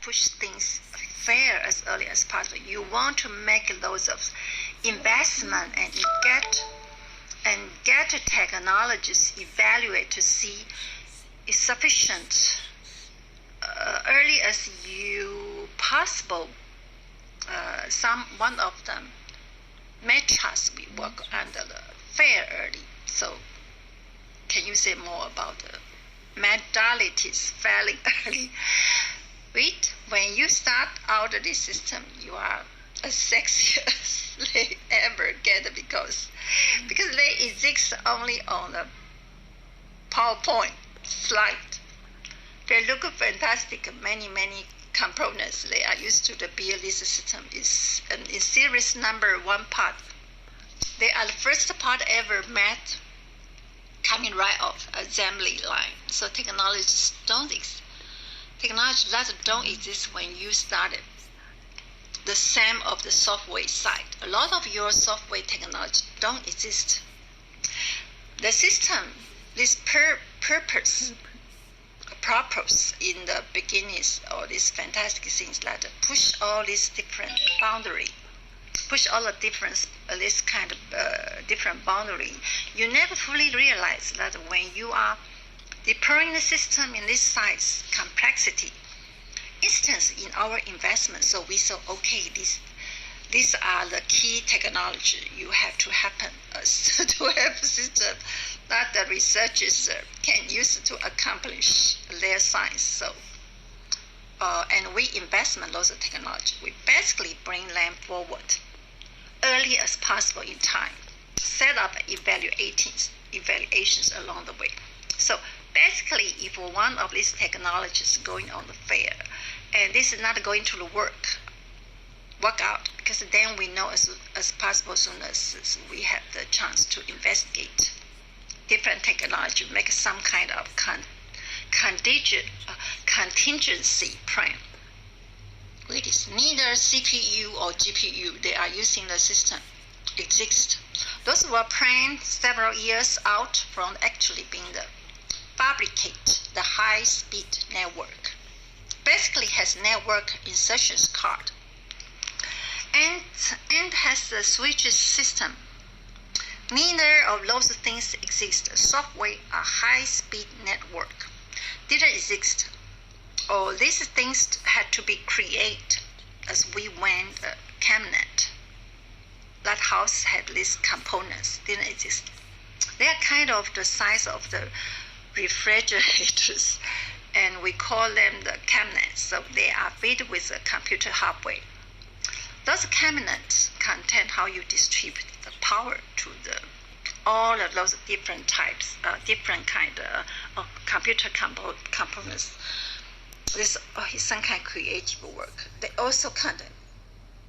push things fair as early as possible. You want to make loads of investment and get technologies evaluate to see is sufficient early as you possible. One of them may trust we work under the fair early. So can you say more about the modalities failing early? When you start out of this system, you are as sexy as they ever get because they exist only on the PowerPoint slide. They look fantastic. Many components they are used to. The BLE system is in series number 1 part. They are the first part ever made coming right off assembly line. So technologies don't exist. Technology that don't exist when you started. The same of the software side. A lot of your software technology don't exist. The system, this purpose in the beginnings, all these fantastic things that push all these different boundary, push all the different this kind of different boundary. You never fully realize that when you are deploying the system in this size complexity instance in our investment. So we saw, okay, these are the key technology you have to happen to have a system that the researchers can use to accomplish their science. So and we investment those technology. We basically bring them forward early as possible in time. Set up evaluations along the way. So basically, if one of these technologies going on the fair, and this is not going to work out, because then we know as possible as soon as we have the chance to investigate different technology, make some kind of contingency plan. It is neither CPU or GPU they are using the system exist. Those were planned several years out from actually being the fabricate the high-speed network. Basically has network insertion card and has the switches system. Neither of those things exist. Software a high-speed network didn't exist. Or these things had to be created as we went the cabinet. That house had these components, didn't exist. They are kind of the size of the refrigerators, and we call them the cabinets. So they are fitted with the computer hardware. Those cabinets contain how you distribute the power to all of those different types, different kind of computer components. This is some kind of creative work. They also contain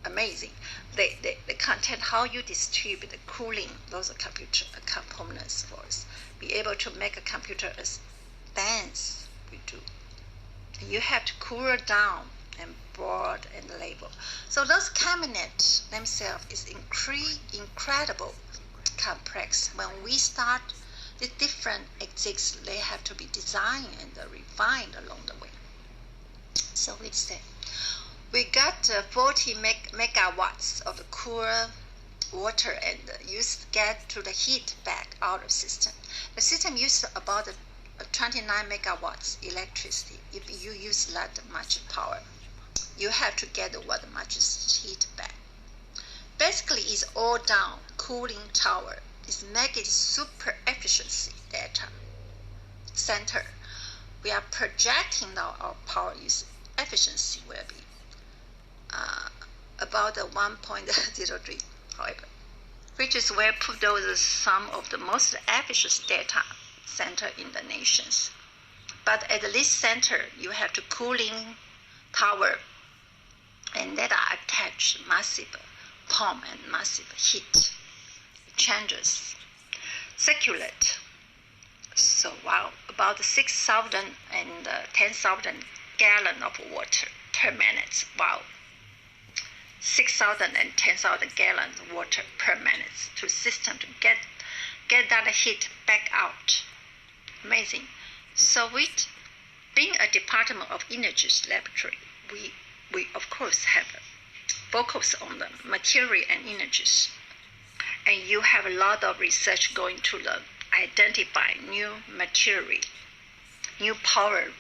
amazing. They contain how you distribute the cooling those computer components for us. Be able to make a computer as dense we do. You have to cool it down and board and label. So those cabinets themselves is incredible complex. When we start, the different exits they have to be designed and refined along the way. So we say we got 40 megawatts of cool water and get to the heat back out of system. The system uses about 29 megawatts electricity. If you use that much power, you have to get what much heat back. Basically, it's all down. Cooling tower is making super efficiency data center. We are projecting now our power use efficiency will be about 1.03, however, which is where put those some of the most efficient data center in the nations. But at this center, you have to cooling tower, and that are attached massive pump and massive heat changes circulate. So wow, about 6,000 and 10,000 gallons of water per minute. Wow, 6,000 and 10,000 gallons of water per minute to system to get that heat back out. Amazing. So with being a Department of Energy's laboratory, we of course have focus on the material and energies, and you have a lot of research going to the identify new material, new power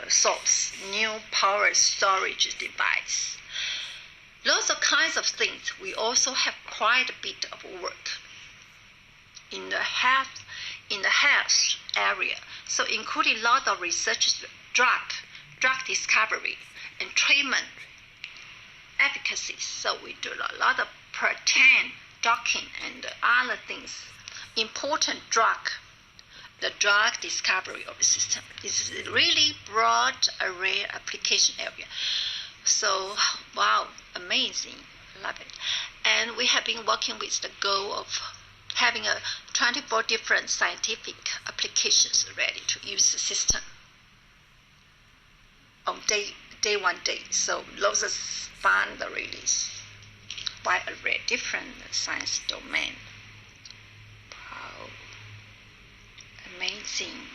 source, new power storage device. Lots of kinds of things. We also have quite a bit of work in the health area. So including a lot of research, drug discovery and treatment efficacy. So we do a lot of protein docking and other things. Important the drug discovery of the system. This is a really broad array application area. So, wow, amazing, love it. And we have been working with the goal of having 24 different scientific applications ready to use the system on day 1 day. So lots of fun, really wide array, different science domain. Wow, amazing.